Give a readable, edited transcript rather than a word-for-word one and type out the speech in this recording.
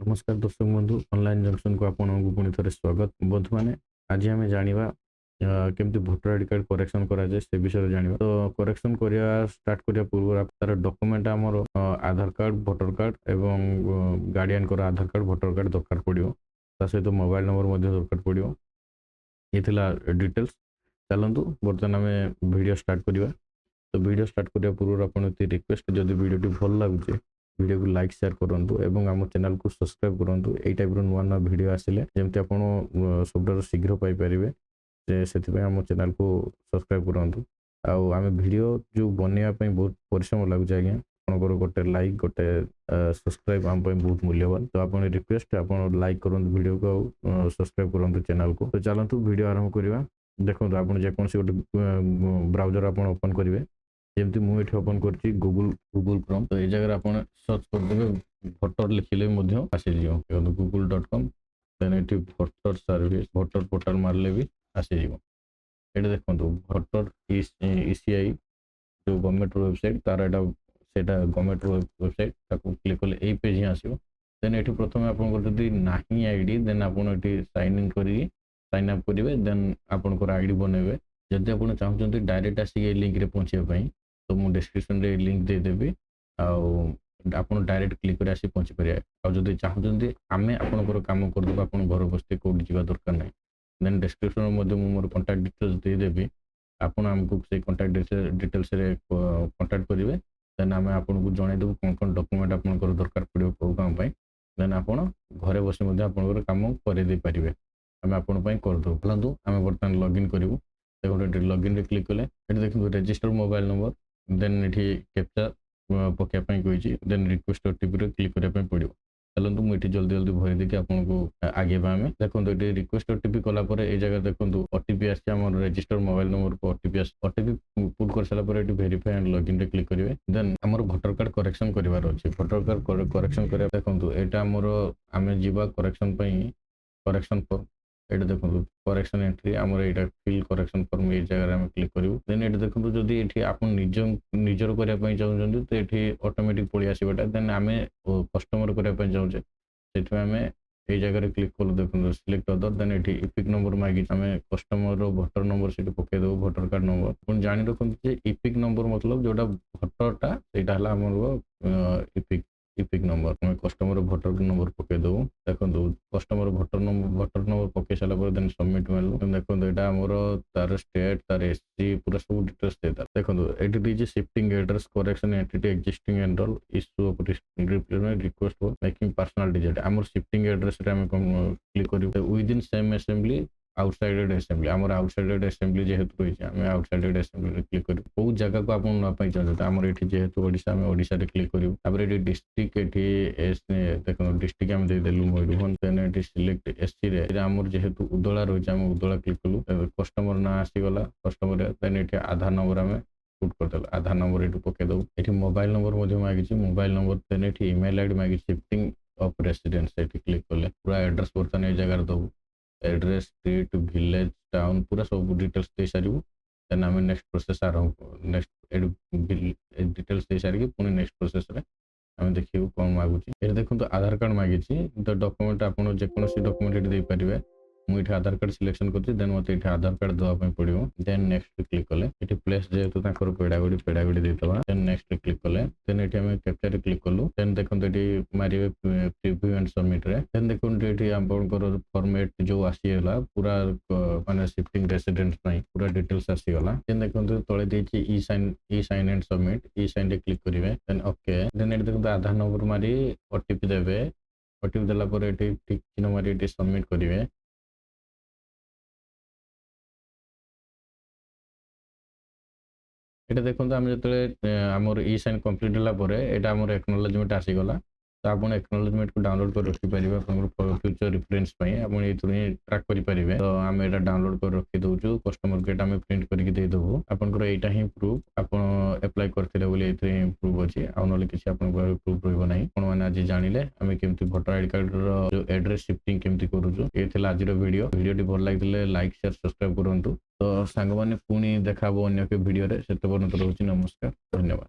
नमस्कार दर्शक बंधु ऑनलाइन जंक्शन को आपको पुणी थे स्वागत बंधु मैंने आज आम जाना केमती भोटर आईडी कार्ड करेक्शन करा जाए से विषय जाना तो करेक्शन करिया स्टार्ट करिया पूर्व तार डॉक्यूमेंट आमर आधार कार्ड भोटर कार्ड एवं गार्डियन को आधार कार्ड भोटर कार्ड दरकार पड़ो सहित मोबाइल नंबर दरकार पड़ो ये डिटेल्स चलतु बर्तमान आम वीडियो स्टार्ट करवा तो वीडियो स्टार्ट करने पूर्व आपन रिक्वेस्ट जदि वीडियो भल लगुचे वीडियो को लाइक शेयर करूँ एवं आम चैनल को सब्सक्राइब करूँ यही टाइप नुआ नुआ वीडियो आसिले जमती आप सब शीघ्र पाइपर से आम चैनल को सब्सक्राइब करूँ आम वीडियो जो बनवाई बहुत परिश्रम लगुच आज्ञा आपंकर गोटे लाइक गोटे सब्सक्राइब आम बहुत मूल्यवान तो आप रिक्वेस्ट आप लाइक करूँ वीडियो को सब्सक्राइब करूँ चैनल को तो चलतु वीडियो आरंभ करवा देखो आप जेकोसी गोटे ब्राउजर आप ओपन करेंगे जमती मुझे ओपन कर गूगल क्रोम तो ये जगह आप सर्च करदे भोटर लिखिले आसीज google.com देन ये भोटर सर्विस भोटर पोर्टाल मारले भी आसीज ये देखो भोटर ईसीआई जो गवर्नमेंट वेबसाइट तार यहाँ से गवर्नमेंट वेबसाइट क्लिक कले यही पेज ही आसो देन ये प्रथम आपड़ी ना आईडी देन आप साइन इन कर साइन अप करेंगे देन आपंकर आईडी बनइबे जदि आप चाहते डायरेक्ट आसिक लिंक रे पहुँचापी तो मुझे डिस्क्रिप्शन रे लिंक देदेवी आप डायरेक्ट क्लिक कर आसी पहुँची पारे आदि चाहते आम आपंकर कम करदेव आप घर बसते कौट जा दरकार ना देन डिस्क्रिप्शन मोर कंटाक्ट डिटेल्स देदेवी आपन आमको से कंटाक्ट डिटेल्स कंटाक्ट करेंगे देन आम आपको जनईदेव कौन कौन डॉक्यूमेंट आपंकर दरकार पड़ो कौ काम देन आप घरे बस आपंकर कम करदे पारे आम आपंपाई करदे चलतु आम बर्तमान लॉगिन करूँ देखो लॉगिन रे क्लिक कले देखो रजिस्टर मोबाइल नंबर देन ये कैप्चा पकापी कही देन रिक्वेस्ट ओटीपी क्लिक करने पड़ो चलते मुझे जल्दी जल्दी भरी देखिए आपको आगे आम देखो ये रिक्वेस्ट ओटीपी कलापर ये जगह देखो ओटीपी आम रजिस्टर मोबाइल नंबर को ओटीपी पुट कर सारापर ये वेरीफाई एंड लॉगिन रे क्लिक करेंगे देन आम भोटर कार्ड करेक्शन करार अच्छे भोटर कार्ड करेक्शन करा देखो यहाँ आमर आम जा करेक्शन फॉर्म ये देखो करेक्शन एंट्री आमर यहाँ फिल करेक्शन फॉर्म ये जगह आम क्लिक करूँ देन ये देखो जदि ये आप निजर करने चाहते तो ये ऑटोमेटिक पलि आसवाटा देन आम कस्टमर करने चाहूचे से आम ये जगह क्लिक करूँ देखो सिलेक्ट अदर देन ये इपिक नंबर मांगी आम कस्टमर भोटर नंबर से पकईदेव भोटर कार्ड नंबर पुणी जाणी रखते इपिक नंबर मतलब जोटा भोटरटा से आमर EPIC number customer voter number पकईदेव देखो कस्टमर भोटर नंबर पकई सारापर देन सबमिट मारू देखो यहाँ आमर तार स्टेट तार एससी पूरा सब डिटेल्स देता देखो ये shifting address correction entity existing enrol issue of request for making personal digit आमर शिफ्टिंग एड्रेस क्लिक कर within same assembly outside the assembly आमर आउटसाइडेड असेंबली जेहेतु रही है आम आउटसाइडेड असेंबली क्लिक करूँ कौ जगह को आप नापी चाहते आमर ये जेहेतु ओडिशा आम ओडिशा क्लिक करूँ ये डिस्ट्रिक्ट ये देखो डिस्ट्रिक्ट आम देदेलु मयूरभंज देन ये सिलेक्ट एससी रे आमर जेहेतु उदला रही है आम उदला क्लिक कलु कस्टमर ना आसीगला कस्टमर देन ये आधार नंबर आम पुट करदेलु आधार नंबर ये पकईदेव ये मोबाइल नंबर मांगी मोबाइल नंबर देन ये इमेल आईडी मांगी शिफ्टिंग ऑफ रेसिडेंस ये क्लिक कले पूरा एड्रेस बर्तमान ये जगह दबू एड्रेस स्ट्रीट विलेज टाउन पूरा सब डिटेल्स दे सारू देन आम नेक्स्ट प्रोसेस आरंभ नेक्स्ट डिटेल्स दे सारिक पुणी नेक्स्ट प्रोसेस आम देखिए कौन मागुची ये देखो आधार कार्ड मांगी तो डॉक्यूमेंट आप जेकोसी डॉक्यूमेंट ये पारे मुझे आधार कार्ड सिलेक्शन कर देन मत ये आधार कार्ड देवाई पड़ो देन नेक्स्ट क्लिक कले ये प्लेस जेहेतु पेड़ागुड़ी देता देन नेक्स्ट क्लिक कले देन ये आम कैप्चर क्लिक कलु देन देखो ये मारे प्रिव्यू एंड सबमिट रे देन देखो ये आपंकर फॉर्मेट जो आसीगला पूरा माने शिफ्टिंग रेसिडेंस पूरा डिटेल्स आसीगला देन देखो तले देछि e sign and submit e sign रे क्लिक करेंगे देन ओके देन ये देखो आधार नंबर मारी ओटीपी देवे ओटीपी देला पर ये ठीक चिन्ह मारी ये सबमिट करेंगे ये देखो आम जो आमर ई साइन कम्प्लीट है आमर एक्नोलेजमेंट आसीगला तो आप एक्नोलेजमेंट को डाउनलोड कर रखिपारे फ्यूचर रिफरेन्स ये ट्राक करेंगे तो आम यहाँ डाउनलोड कर रखी दौचु कस्टमर केट आम प्रिंट करके देदेवु आपंकर यहाँ ही प्रूफ आप एप्लाय करते बोली प्रूफ अच्छी आउ ना कि प्रूफ रहा मैंने आज जानिले आम केमती भोटर आईडी कार्ड जो एड्रेस शिफ्टिंग केमती करूँ ये आज वीडियो भल लगे लाइक शेयर सब्सक्राइब करूँ तो सांग मैंने पुणी देखा अन्य भिडियो से पर्यंत रोचे नमस्कार धन्यवाद।